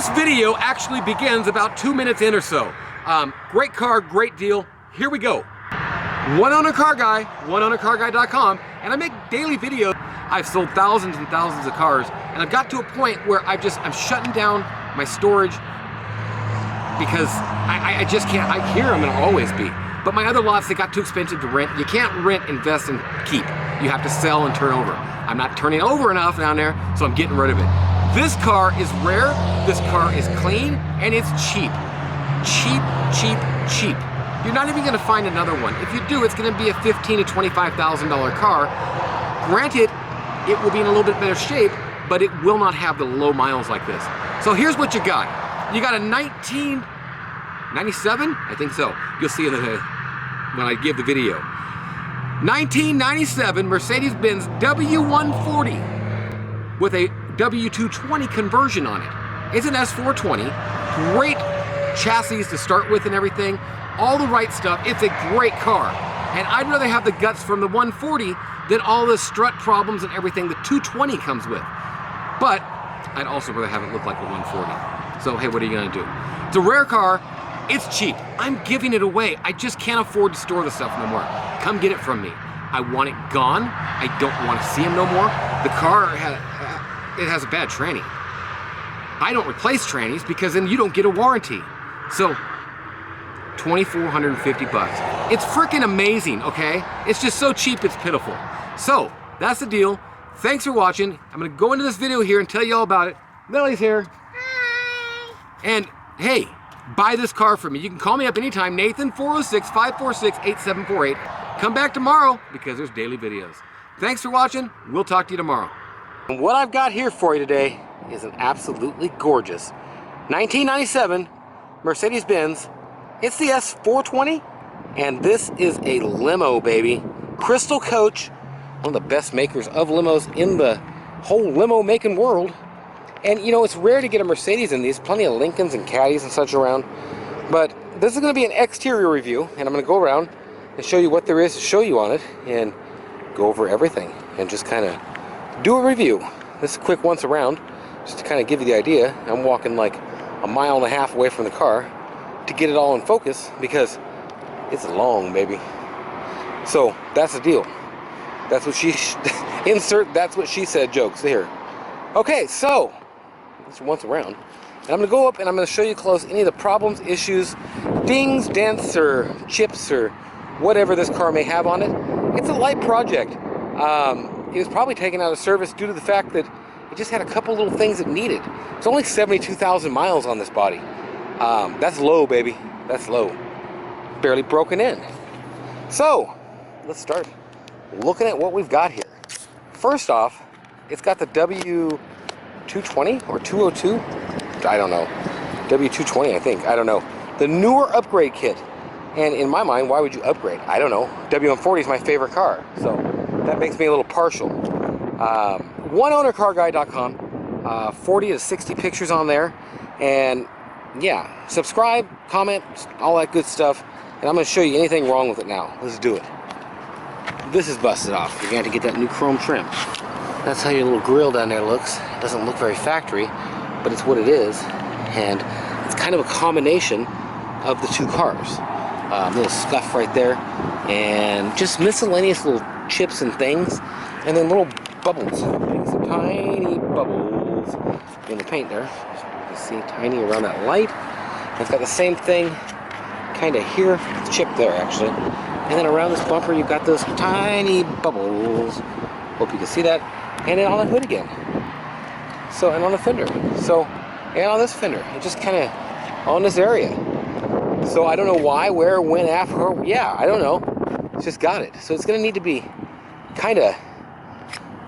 This video actually begins about 2 minutes in or so. Great car, great deal. Here we go. One owner car guy, oneownercarguy.com, and I make daily videos. I've sold thousands and thousands of cars, and I've got to a point where I'm shutting down my storage because I just can't. Here I'm gonna always be. But my other lots, they got too expensive to rent. You can't rent, invest, and keep. You have to sell and turn over. I'm not turning over enough down there, so I'm getting rid of it. This car is rare, this car is clean, and it's cheap. Cheap, cheap, cheap. You're not even gonna find another one. If you do, it's gonna be a $15,000 to $25,000 car. Granted, it will be in a little bit better shape, but it will not have the low miles like this. So here's what you got. You got a 1997? I think so. You'll see when I give the video. 1997 Mercedes-Benz W140 with a W220 conversion on it. It's an S420, great chassis to start with and everything, all the right stuff. It's a great car. And I'd rather have the guts from the 140 than all the strut problems and everything the 220 comes with. But I'd also rather have it look like a 140. So hey, what are you gonna do? It's a rare car, it's cheap. I'm giving it away. I just can't afford to store the stuff no more. Come get it from me. I want it gone. I don't want to see him no more. The car has a bad tranny. I don't replace trannies because then you don't get a warranty. So, $2,450. It's freaking amazing, okay? It's just so cheap, it's pitiful. So, that's the deal. Thanks for watching. I'm gonna go into this video here and tell you all about it. Lily's here. Hi. And hey, buy this car from me. You can call me up anytime, Nathan, 406-546-8748. Come back tomorrow because there's daily videos. Thanks for watching. We'll talk to you tomorrow. And what I've got here for you today is an absolutely gorgeous 1997 Mercedes-Benz. It's the S420, and this is a limo, baby. Crystal coach, one of the best makers of limos in the whole limo making world. And you know, it's rare to get a Mercedes in these. Plenty of Lincolns and Caddies and such around. But this is going to be an exterior review, and I'm going to go around and show you what there is to show you on it and go over everything and just kind of do a review. This is a quick once around, just to kind of give you the idea. I'm walking like a mile and a half away from the car to get it all in focus because it's long, baby. So that's the deal. That's what she insert that's what she said jokes here. Okay, so it's once around, and I'm gonna go up and I'm gonna show you close any of the problems, issues, dings, dents, or chips, or whatever this car may have on it. It's a light project. It was probably taken out of service due to the fact that it just had a couple little things it needed. It's only 72,000 miles on this body. That's low, baby. That's low. Barely broken in. So, let's start looking at what we've got here. First off, it's got the W220 or 202? I don't know. W220, I think. I don't know. The newer upgrade kit. And in my mind, why would you upgrade? I don't know. W140 is my favorite car. So, that makes me a little partial. Oneownercarguy.com. 40 to 60 pictures on there. And yeah, subscribe, comment, all that good stuff. And I'm going to show you anything wrong with it now. Let's do it. This is busted off. You're going to have to get that new chrome trim. That's how your little grill down there looks. It doesn't look very factory, but it's what it is. And it's kind of a combination of the two cars. Little scuff right there. And just miscellaneous little chips and things. And then little bubbles. Some tiny bubbles in the paint there. You can see tiny around that light. And it's got the same thing kind of here. It's chipped there, actually. And then around this bumper, you've got those tiny bubbles. Hope you can see that. And then on the hood again. So, and on the fender. So, and on this fender. It just kind of on this area. So I don't know why, where, when, after, or, yeah, I don't know. It's just got it. So it's going to need to be kind of,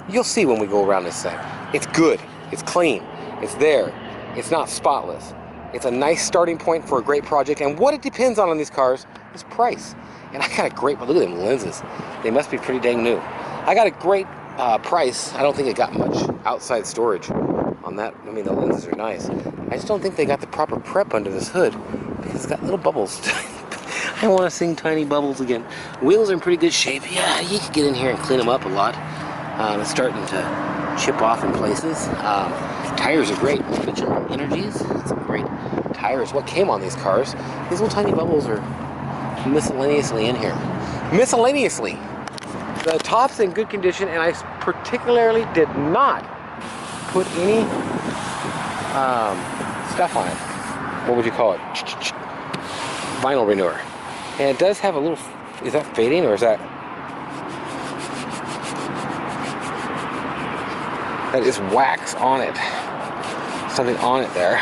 you'll see when we go around this thing. It's good. It's clean. It's there. It's not spotless. It's a nice starting point for a great project. And what it depends on these cars is price. And I got a great, look at them lenses. They must be pretty dang new. I got a great price. I don't think it got much outside storage on that. I mean, the lenses are nice. I just don't think they got the proper prep under this hood because it's got little bubbles. I want to sing tiny bubbles again. Wheels are in pretty good shape. Yeah, you could get in here and clean them up a lot. It's starting to chip off in places. Tires are great. Mitchell Energies. It's tires, what came on these cars. These little tiny bubbles are miscellaneously in here. Miscellaneously. The top's in good condition, and I particularly did not put any stuff on it. What would you call it? Vinyl renewer. And it does have a little, is that fading or is that? That is wax on it. Something on it there.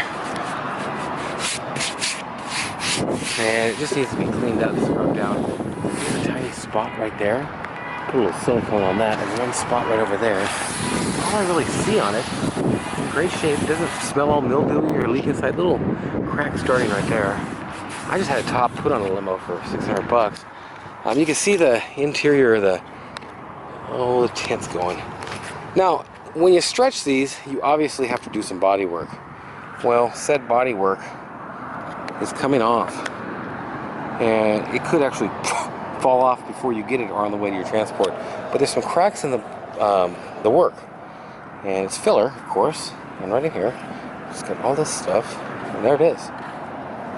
And it just needs to be cleaned up, scrubbed down. There's a tiny spot right there. Put a little silicone on that, and one spot right over there. All I really see on it, it's in great shape. It doesn't smell all mildewy or leak inside. Little crack starting right there. I just had a top put on a limo for $600. You can see the interior of the tint's going. Now, when you stretch these, you obviously have to do some body work. Well, said body work is coming off, and it could actually fall off before you get it or on the way to your transport. But there's some cracks in the work, and it's filler, of course. And right in here, it's got all this stuff, and there it is.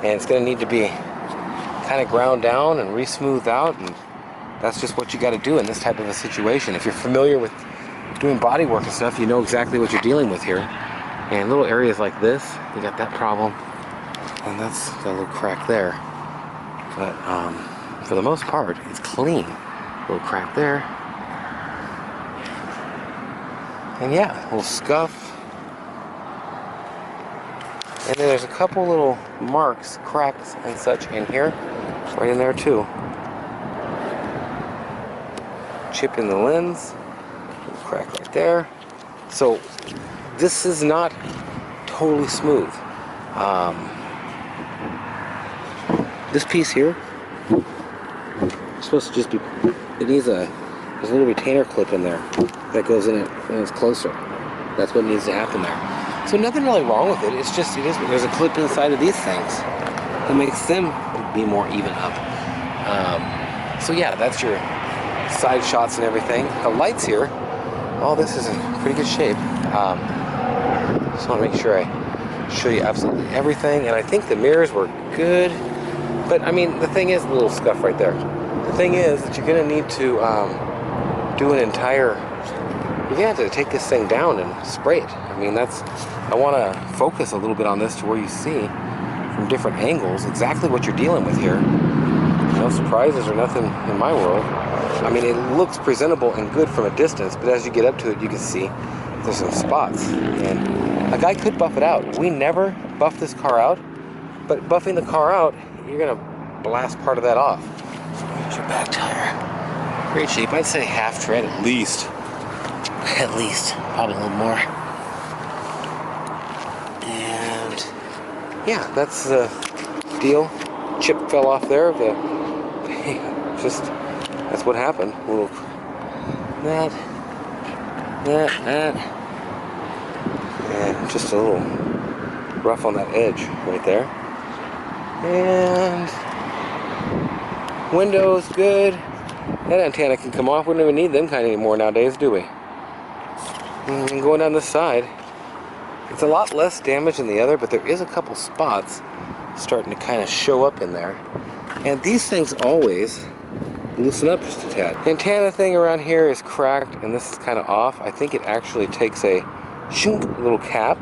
And it's going to need to be kind of ground down and re-smoothed out, and that's just what you got to do in this type of a situation. If you're familiar with doing body work and stuff, you know exactly what you're dealing with here. And little areas like this, you got that problem, and that's got a little crack there. But for the most part, it's clean. A little crack there, and yeah, a little scuff. And then there's a couple little marks, cracks and such in here, right in there too. Chip in the lens, little crack right there. So this is not totally smooth. This piece here is supposed to just be, it needs there's a little retainer clip in there that goes in it when it's closer. That's what needs to happen there. So nothing really wrong with it. It's just, there's a clip inside of these things that makes them be more even up. So yeah, that's your side shots and everything. The lights here, all this is in pretty good shape. Just want to make sure I show you absolutely everything. And I think the mirrors were good. But I mean, the thing is, a little scuff right there. The thing is that you're going to need to do an entire, you're going to have to take this thing down and spray it. I mean, I want to focus a little bit on this to where you see from different angles exactly what you're dealing with here. No surprises or nothing in my world. I mean, it looks presentable and good from a distance, but as you get up to it, you can see there's some spots. And a guy could buff it out. We never buff this car out, but buffing the car out, you're going to blast part of that off. Here's your back tire. Great shape. I'd say half tread at least. At least. Probably a little more. And yeah, that's the deal. Chip fell off there. Just, that's what happened. A little, that. And just a little rough on that edge right there. And windows good. That antenna can come off. We don't even need them kind anymore nowadays, do we? And going down this side, it's a lot less damage than the other, but there is a couple spots starting to kind of show up in there. And these things always loosen up just a tad. The antenna thing around here is cracked, and this is kind of off. I think it actually takes a little cap.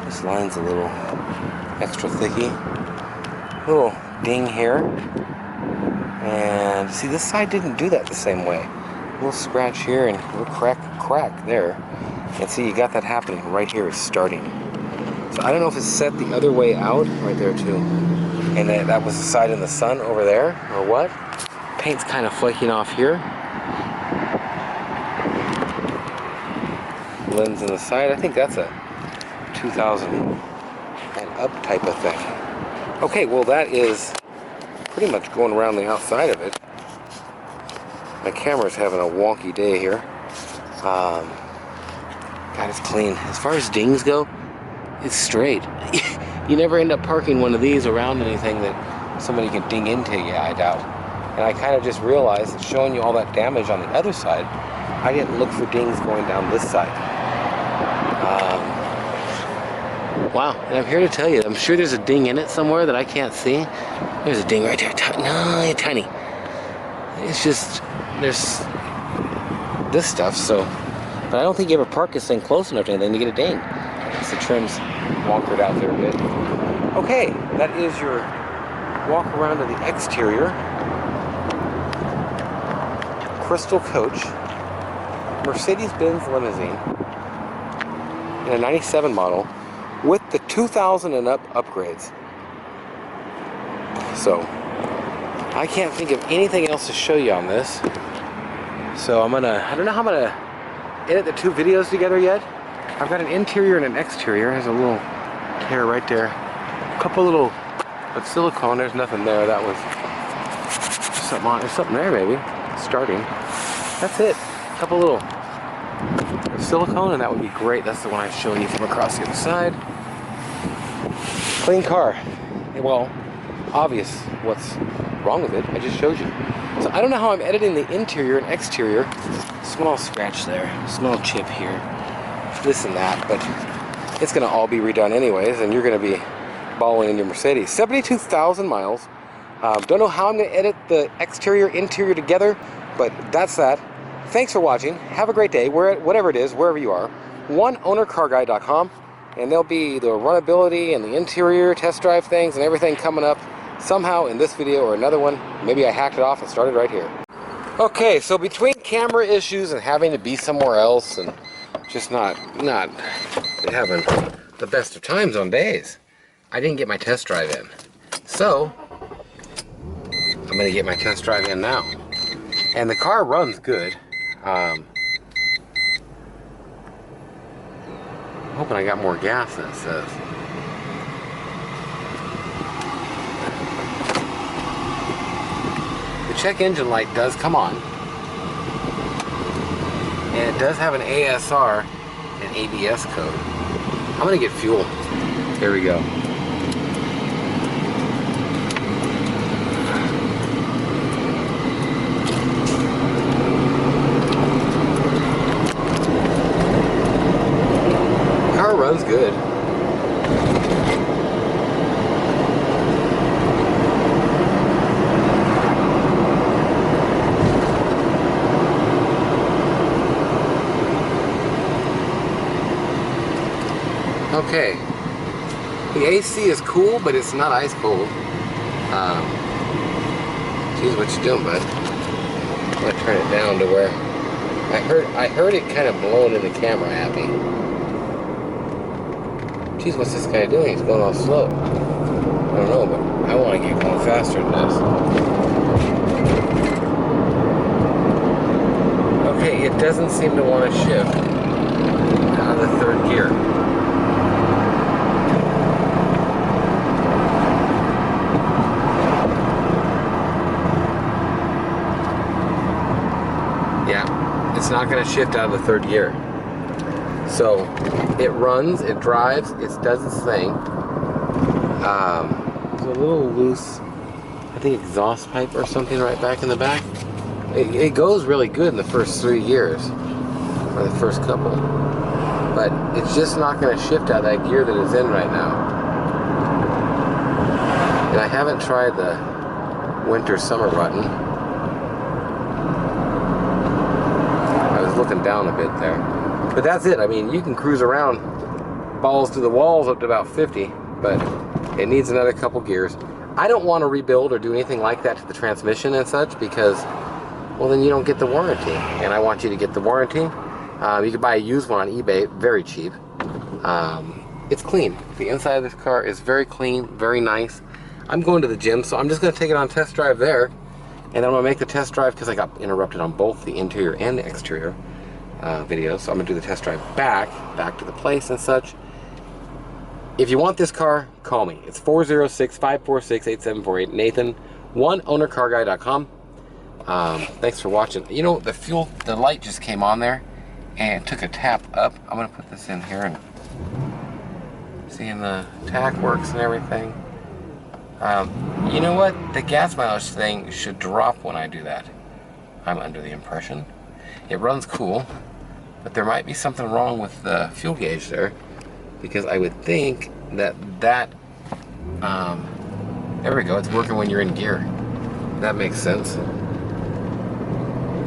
This line's a little extra thicky. Little ding here. And see, this side didn't do that the same way. A little scratch here and a little crack there. And see, you got that happening right here. It's starting. So I don't know if it's set the other way out, right there too. And that was the side in the sun over there, or what? Paint's kind of flaking off here. Lens in the side. I think that's a 2000 and up type of thing. Okay, well that is pretty much going around the outside of it. My camera's having a wonky day here. God, it's clean. As far as dings go, it's straight. You never end up parking one of these around anything that somebody can ding into you, I doubt. And I kind of just realized that showing you all that damage on the other side, I didn't look for dings going down this side. Wow, and I'm here to tell you, I'm sure there's a ding in it somewhere that I can't see. There's a ding right there, no, tiny. It's just, there's this stuff, so, but I don't think you ever park this thing close enough to anything to get a ding. It's the trim's wonkered out there a bit. Okay, that is your walk around of the exterior. Crystal coach, Mercedes-Benz Limousine, in a 97 model with the 2000 and up upgrades. So, I can't think of anything else to show you on this. So I don't know how I'm gonna edit the two videos together yet. I've got an interior and an exterior. There's a little tear right there. A couple little, but silicone, there's nothing there. That was something on, there's something there maybe, starting. That's it, a couple little silicone, and that would be great. That's the one I'm showing you from across the other side. Clean car. Well, obvious what's wrong with it. I just showed you. So I don't know how I'm editing the interior and exterior. Small scratch there, small chip here, this and that, but it's gonna all be redone anyways, and you're gonna be balling in your Mercedes. 72,000 miles. Don't know how I'm gonna edit the exterior, interior together, but that's that. Thanks for watching. Have a great day, whatever it is, wherever you are. OneOwnerCarGuide.com, and there'll be the runnability and the interior test drive things and everything coming up somehow in this video or another one. Maybe I hacked it off and started right here. Okay, so between camera issues and having to be somewhere else and just not having the best of times on days, I didn't get my test drive in. So I'm gonna get my test drive in now. And the car runs good. I'm hoping I got more gas than it says. The check engine light does come on. And it does have an ASR and ABS code. I'm gonna get fuel. Here we go. Car runs good. Okay, the AC is cool, but it's not ice cold. Geez, what you doing, bud? I'm gonna turn it down to where I heard it kind of blowing in the camera at me. Geez, what's this guy doing? He's going all slow. I don't know, but I want to get going faster than this. Okay, it doesn't seem to want to shift out of the third gear. It's not going to shift out of the third gear. So it runs, it drives, it does its thing. There's a little loose, I think, exhaust pipe or something right back in the back. It goes really good in the first 3 years, or the first couple. But it's just not going to shift out of that gear that it's in right now. And I haven't tried the winter summer button. Looking down a bit there, but that's it. I mean, you can cruise around balls to the walls up to about 50, but it needs another couple gears. I don't want to rebuild or do anything like that to the transmission and such, because, well, then you don't get the warranty, and I want you to get the warranty. You can buy a used one on eBay, very cheap. It's clean. The inside of this car is very clean, very nice. I'm going to the gym, so I'm just going to take it on test drive there. And then I'm going to make the test drive, because I got interrupted on both the interior and the exterior videos. So I'm going to do the test drive back to the place and such. If you want this car, call me. It's 406-546-8748. Nathan, OneOwnerCarGuide.com. Thanks for watching. You know, the light just came on there and took a tap up. I'm going to put this in here and seeing the tack works and everything. You know what? The gas mileage thing should drop when I do that. I'm under the impression. It runs cool, but there might be something wrong with the fuel gauge there, because I would think there we go, it's working when you're in gear. That makes sense.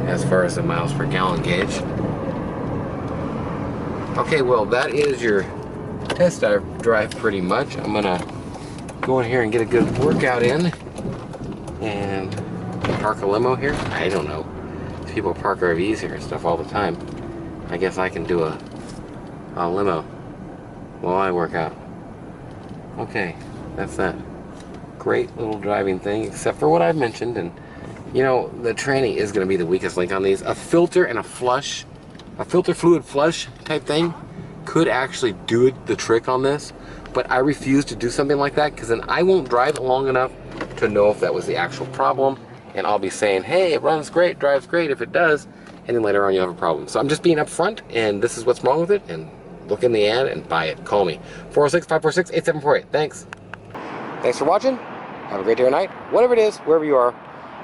As far as the miles per gallon gauge. Okay, well, that is your test drive pretty much. I'm gonna go in here and get a good workout in and park a limo here. I don't know. People park RVs here and stuff all the time. I guess I can do a limo while I work out. Okay, that's that. Great little driving thing, except for what I've mentioned. And you know, the tranny is going to be the weakest link on these. A filter and a flush, a filter fluid flush type thing could actually do the trick on this, but I refuse to do something like that because then I won't drive it long enough to know if that was the actual problem, and I'll be saying, hey, it runs great, drives great if it does, and then later on you'll have a problem. So I'm just being upfront, and this is what's wrong with it, and look in the ad and buy it. Call me, 406-546-8748. Thanks. Thanks for watching. Have a great day or night, whatever it is, wherever you are.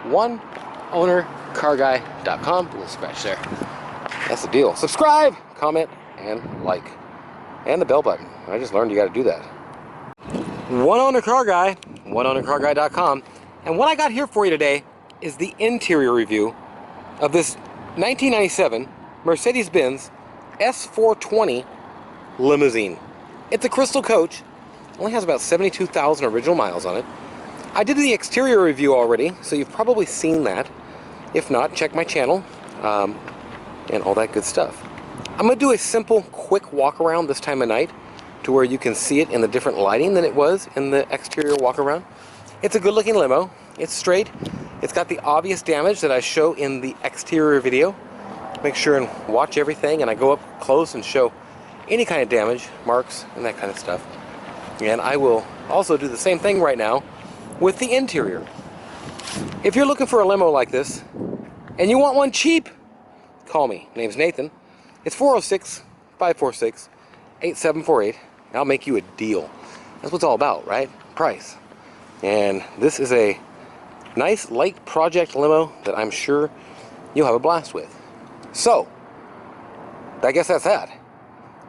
OneOwnerCarGuy.com. Little scratch there. That's the deal. Subscribe, comment, and like. And the bell button. I just learned you got to do that. One Owner Car Guy, OneOwnerCarGuy.com. And what I got here for you today is the interior review of this 1997 Mercedes-Benz S420 Limousine. It's a crystal coach. Only has about 72,000 original miles on it. I did the exterior review already, so you've probably seen that. If not, check my channel and all that good stuff. I'm going to do a simple, quick walk around this time of night to where you can see it in the different lighting than it was in the exterior walk around. It's a good looking limo. It's straight. It's got the obvious damage that I show in the exterior video. Make sure and watch everything, and I go up close and show any kind of damage, marks, and that kind of stuff. And I will also do the same thing right now with the interior. If you're looking for a limo like this and you want one cheap, call me. Name's Nathan. It's 406-546-8748. I'll make you a deal. That's what it's all about, right? Price. And this is a nice light project limo that I'm sure you'll have a blast with. So, I guess that's that.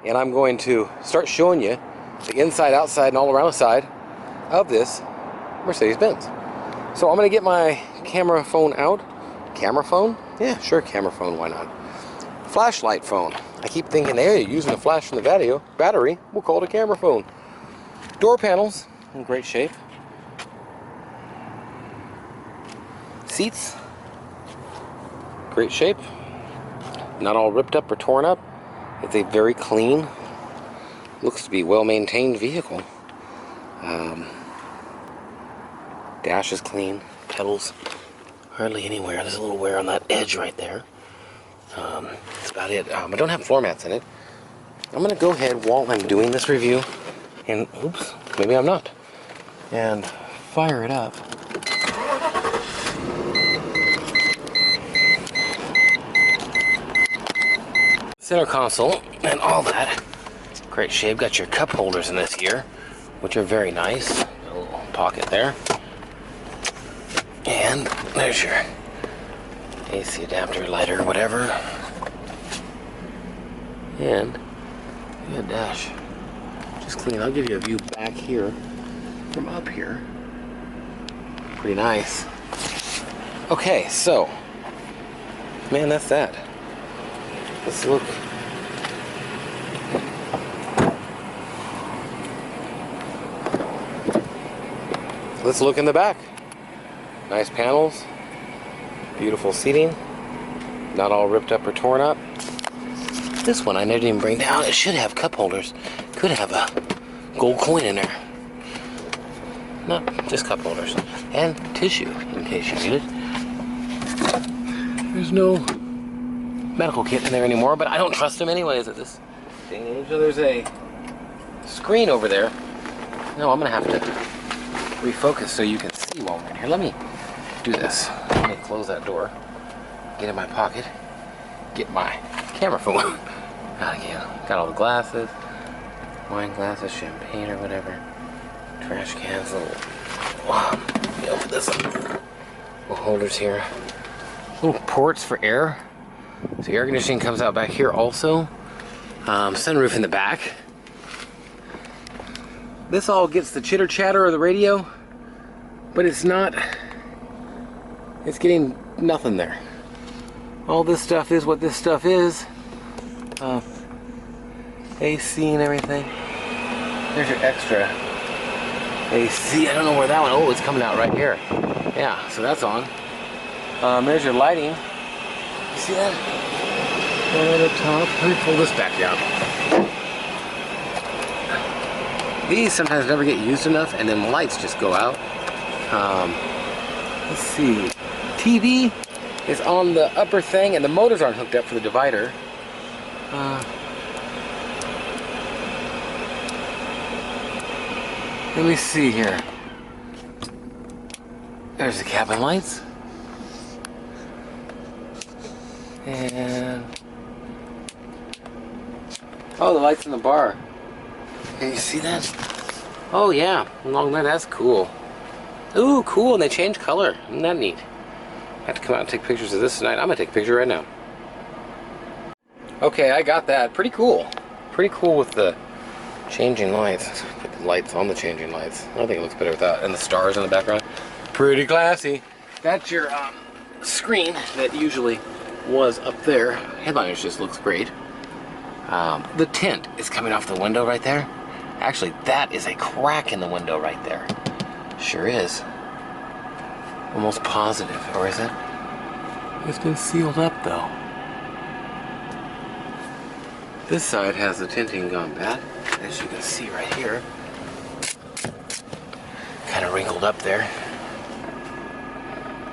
And I'm going to start showing you the inside, outside, and all around the side of this Mercedes-Benz. So I'm going to get my camera phone out. Camera phone? Yeah, sure, camera phone, why not? Flashlight phone. I keep thinking, hey, you're using the flash from the battery. We'll call it a camera phone. Door panels in great shape. Seats, great shape. Not all ripped up or torn up. It's a very clean, looks to be well-maintained vehicle. Dash is clean. Pedals hardly anywhere. There's a little wear on that edge right there. That's about it. I don't have floor mats in it. I'm going to go ahead while I'm doing this review and, oops, maybe I'm not, and fire it up. Center console and all that. Great shape. Got your cup holders in this here, which are very nice. A little pocket there. And there's your AC adapter, lighter, whatever. And yeah, dash. Just clean. I'll give you a view back here from up here. Pretty nice. Okay, so, man, that's that. Let's look. Let's look in the back. Nice panels, beautiful seating, not all ripped up or torn up. This one I didn't even bring down. It should have cup holders. Could have a gold coin in there. No, just cup holders. And tissue, in case you need it. There's no medical kit in there anymore, but I don't trust them anyways at this day and age. So there's a screen over there. No, I'm going to have to refocus so you can see while we're in here. Let me do this. Let me close that door, get in my pocket, get my camera phone out again. Got all the glasses, wine glasses, champagne or whatever, trash cans, little, let me open this up. Little holders here, little ports for air. So air conditioning comes out back here also. Sunroof in the back. This all gets the chitter chatter of the radio, but it's not, it's getting nothing there. All this stuff is what this stuff is. AC and everything. There's your extra AC. I don't know where that one, oh, it's coming out right here. Yeah, so that's on. There's your lighting. You see that? Right at the top. Let me pull this back down. These sometimes never get used enough, and then the lights just go out. Let's see. TV is on the upper thing, and the motors aren't hooked up for the divider. Let me see here. There's the cabin lights. And oh, the lights in the bar. Can you see that? Oh yeah, along there, that's cool. Ooh, cool, and they change color. Isn't that neat? I have to come out and take pictures of this tonight. I'm gonna take a picture right now. Okay, I got that. Pretty cool. Pretty cool with the changing lights. Put the lights on the changing lights. I think it looks better without. And the stars in the background. Pretty classy. That's your screen that usually was up there. Headliners just looks great. The tint is coming off the window right there. Actually, that is a crack in the window right there. Sure is. Almost positive, or is it? It's been sealed up though. This side has the tinting gone bad, as you can see right here. Kind of wrinkled up there.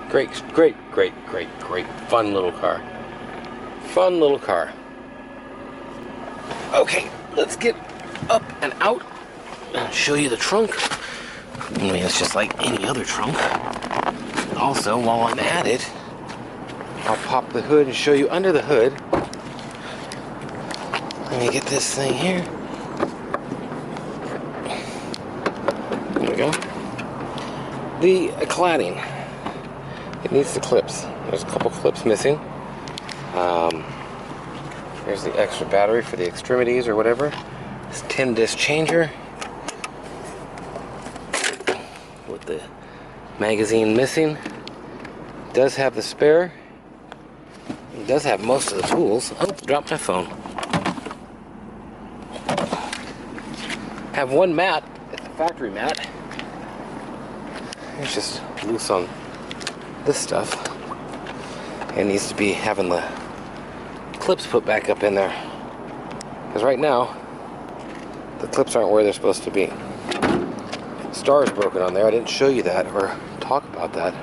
Great, great, great, great, great. Fun little car. Fun little car. Okay, let's get up and out and show you the trunk. I mean, it's just like any other trunk. Also, while I'm at it, I'll pop the hood and show you under the hood. Let me get this thing here. There we go. The cladding. It needs the clips. There's a couple clips missing. There's the extra battery for the extremities or whatever. This 10-disc changer with the magazine missing. It does have the spare. It does have most of the tools. Oh, dropped my phone. Have one mat. It's a factory mat. It's just loose on this stuff. It needs to be having the clips put back up in there. Because right now, the clips aren't where they're supposed to be. Star's broken on there. I didn't show you that or talk about that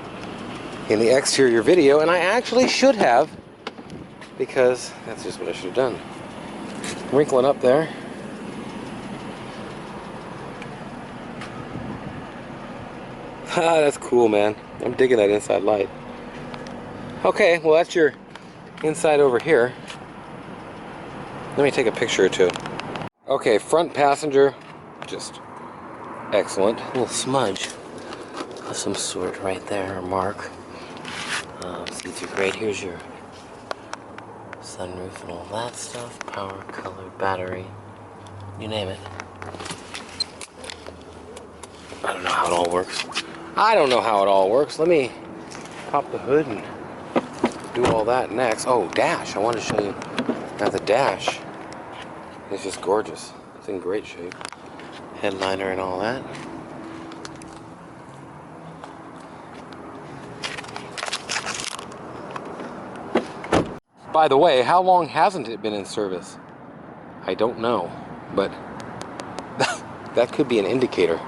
in the exterior video, and I actually should have, because that's just what I should have done. Wrinkling up there. Ah, that's cool, man. I'm digging that inside light. Okay, well that's your inside over here. Let me take a picture or two. Okay, front passenger, just excellent. A little smudge of some sort right there, or mark. See-through grate. Here's your sunroof and all that stuff. Power, color, battery, you name it. I don't know how it all works. I don't know how it all works. Let me pop the hood and do all that next. Oh, dash. I want to show you. Now the dash is just gorgeous. It's in great shape. Headliner and all that. By the way, how long hasn't it been in service? I don't know, but that could be an indicator.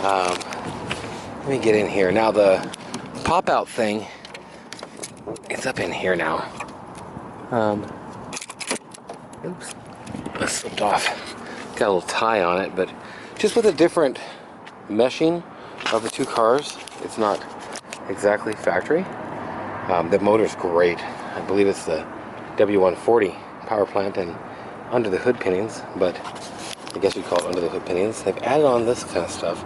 Let me get in here. Now the pop-out thing, it's up in here now. Oops, that slipped off. Got a little tie on it, but just with a different meshing of the two cars, it's not exactly factory. The motor's great. I believe it's the W140 power plant and under the hood pinions, but I guess you'd call it under the hood pinions. They've added on this kind of stuff,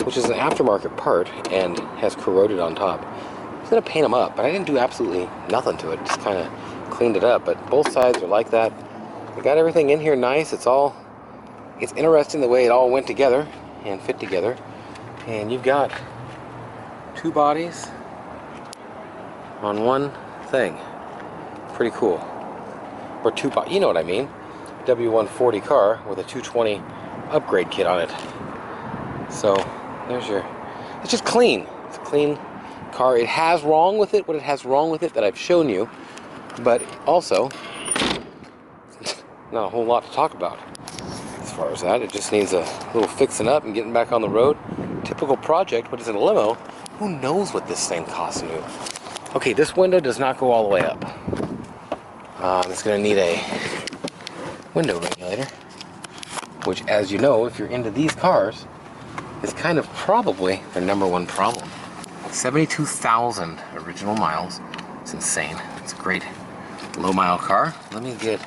which is an aftermarket part and has corroded on top. I was gonna paint them up, but I didn't do absolutely nothing to it. Just kind of cleaned it up, but both sides are like that. We got everything in here nice. It's all it's interesting the way it all went together and fit together. And you've got two bodies on one thing. Pretty cool. Or two bodies, you know what I mean. W140 car with a 220 upgrade kit on it. So there's your, it's just clean. It's a clean car. It has wrong with it what it has wrong with it that I've shown you, but also not a whole lot to talk about as far as that. It just needs a little fixing up and getting back on the road. Typical project, but it's in a limo. Who knows what this thing costs new? Okay, this window does not go all the way up. It's going to need a window regulator, which, as you know, if you're into these cars, is kind of probably their #1 problem. 72,000 original miles. It's insane. It's a great low mile car. Let me get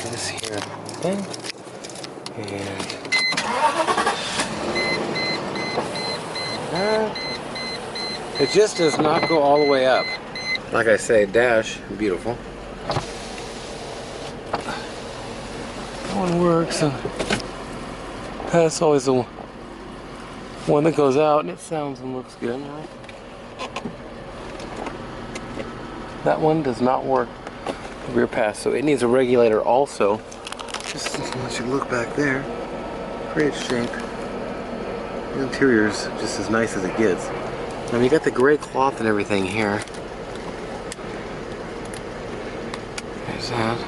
this here thing. And it just does not go all the way up. Like I say, dash, beautiful. That one works, and that's always the one that goes out, and it sounds and looks good, right? That one does not work, the rear pass, so it needs a regulator also. Just as you look back there, great shape. The interior is just as nice as it gets. Now you got the gray cloth and everything here. There's that.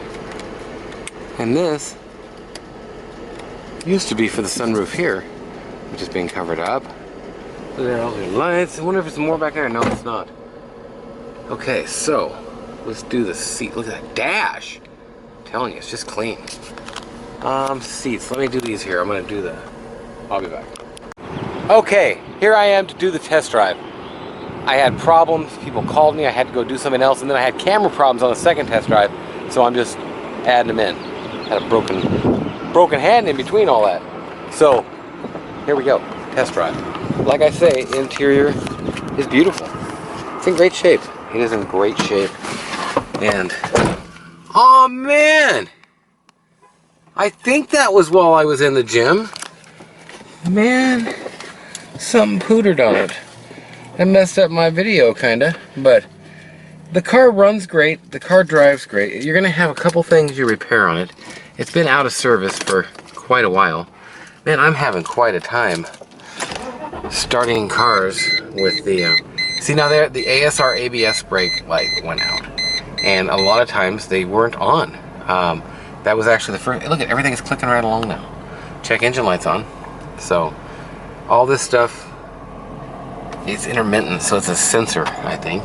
And this used to be for the sunroof here, which is being covered up. Look at all the lights. I wonder if there's more back there. No, it's not. Okay, so let's do the seat. Look at that dash. I'm telling you, it's just clean. Seats. Let me do these here. I'm gonna do the. I'll be back. Okay, here I am to do the test drive. I had problems. People called me. I had to go do something else, and then I had camera problems on the second test drive. So I'm just adding them in. Had a broken hand in between all that. So here we go. Test drive. Like I say, interior is beautiful. It's in great shape. It is in great shape. And oh man, I think that was while I was in the gym. Man, something pootered on it. I messed up my video kinda, but the car runs great, the car drives great. You're gonna have a couple things you repair on it. It's been out of service for quite a while. Man, I'm having quite a time starting cars with the, see now there, the ASR ABS brake light went out. And a lot of times they weren't on. That was actually the first, look at everything is clicking right along now. Check engine lights on. So all this stuff, it's intermittent, so it's a sensor, I think.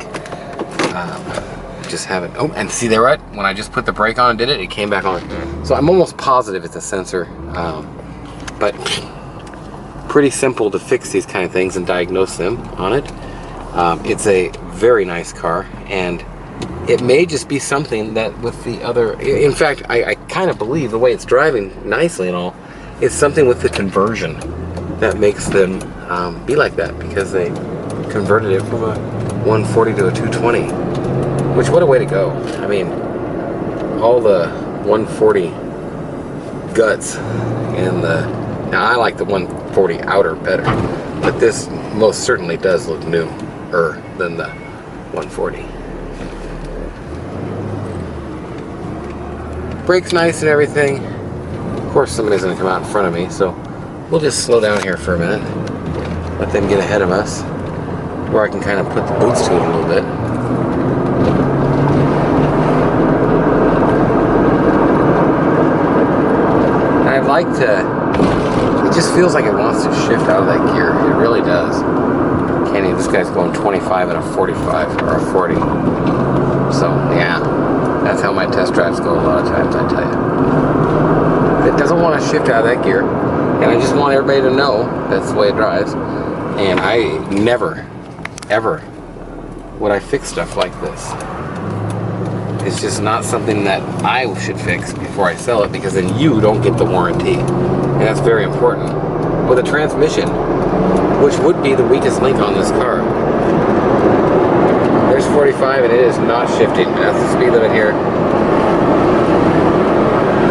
Just have it, oh, and see there, right? When I just put the brake on and did it, it came back on. So I'm almost positive it's a sensor, but pretty simple to fix these kind of things and diagnose them on it. It's a very nice car, and it may just be something that with the other, in fact, I kind of believe the way it's driving nicely and all, it's something with the conversion that makes them be like that, because they converted it from a 140 to a 220, which, what a way to go. I mean, all the 140 guts and the, now I like the 140 outer better, but this most certainly does look newer than the 140. Brakes nice and everything. Of course somebody's gonna come out in front of me, so we'll just slow down here for a minute. Let them get ahead of us, where I can kind of put the boots to it a little bit. I'd like to, it just feels like it wants to shift out of that gear. It really does. Can't even, this guy's going 25 at a 45 or a 40. So yeah, that's how my test drives go a lot of times, I tell you. It doesn't want to shift out of that gear, and I just want everybody to know that's the way it drives. And I never, ever would I fix stuff like this. It's just not something that I should fix before I sell it, because then you don't get the warranty. And that's very important. With a transmission, which would be the weakest link on this car. There's 45 and it is not shifting. That's the speed limit here.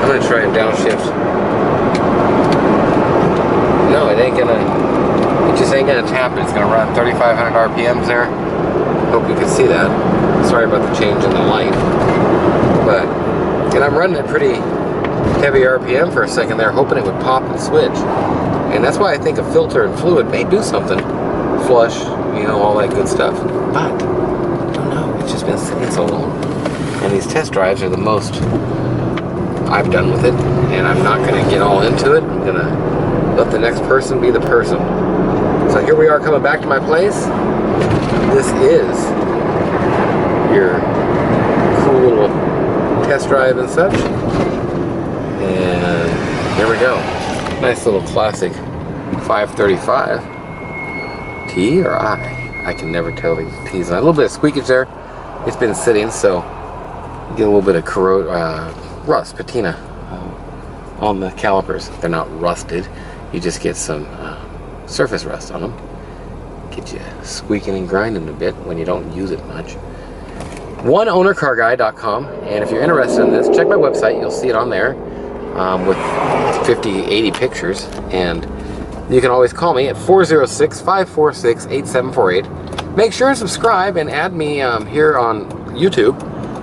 I'm going to try and downshift. ramp. It's going to run 3,500 RPMs there. Hope you can see that. Sorry about the change in the light. But, and I'm running at pretty heavy RPM for a second there, hoping it would pop and switch. And that's why I think a filter and fluid may do something. Flush, you know, all that good stuff. But, I don't know, it's just been sitting so long. And these test drives are the most I've done with it. And I'm not going to get all into it. I'm going to let the next person be the person. So here we are coming back to my place. This is your cool little test drive and such. And there we go. Nice little classic 535. T or I? I can never tell these T's. A little bit of squeakage there. It's been sitting, so you get a little bit of rust, patina on the calipers. They're not rusted. You just get some surface rust on them. Get you squeaking and grinding a bit when you don't use it much. OneOwnerCarGuy.com, and if you're interested in this, check my website. You'll see it on there with 50-80 pictures, and you can always call me at 406-546-8748. Make sure and subscribe and add me here on YouTube.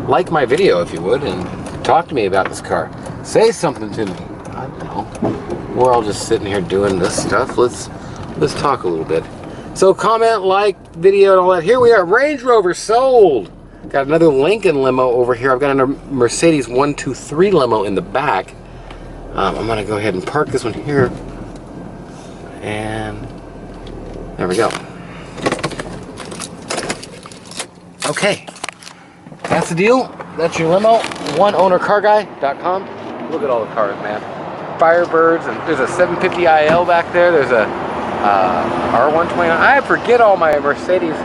Like my video if you would, and talk to me about this car. Say something to me. I don't know. We're all just sitting here doing this stuff. Let's talk a little bit. So comment, like, video, and all that. Here we are. Range Rover sold. Got another Lincoln limo over here. I've got a Mercedes 123 limo in the back. I'm going to go ahead and park this one here. And there we go. Okay. That's the deal. That's your limo. OneOwnerCarGuy.com. Look at all the cars, man. Firebirds, and there's a 750 IL back there. There's a R120. I forget all my Mercedes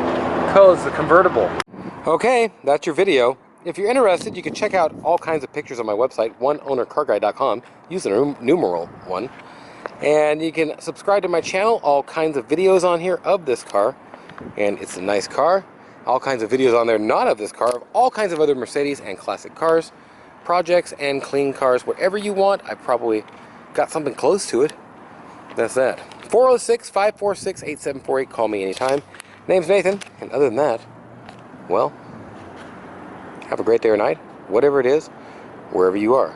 codes, the convertible. Okay, that's your video. If you're interested, you can check out all kinds of pictures on my website, OneOwnerCarGuy.com. Use the numeral 1. And you can subscribe to my channel, all kinds of videos on here of this car. And it's a nice car. All kinds of videos on there, not of this car, of all kinds of other Mercedes and classic cars, projects and clean cars, whatever you want. I've probably got something close to it. That's that. 406-546-8748. Call me anytime. Name's Nathan, and other than that, well, have a great day or night, whatever it is, wherever you are.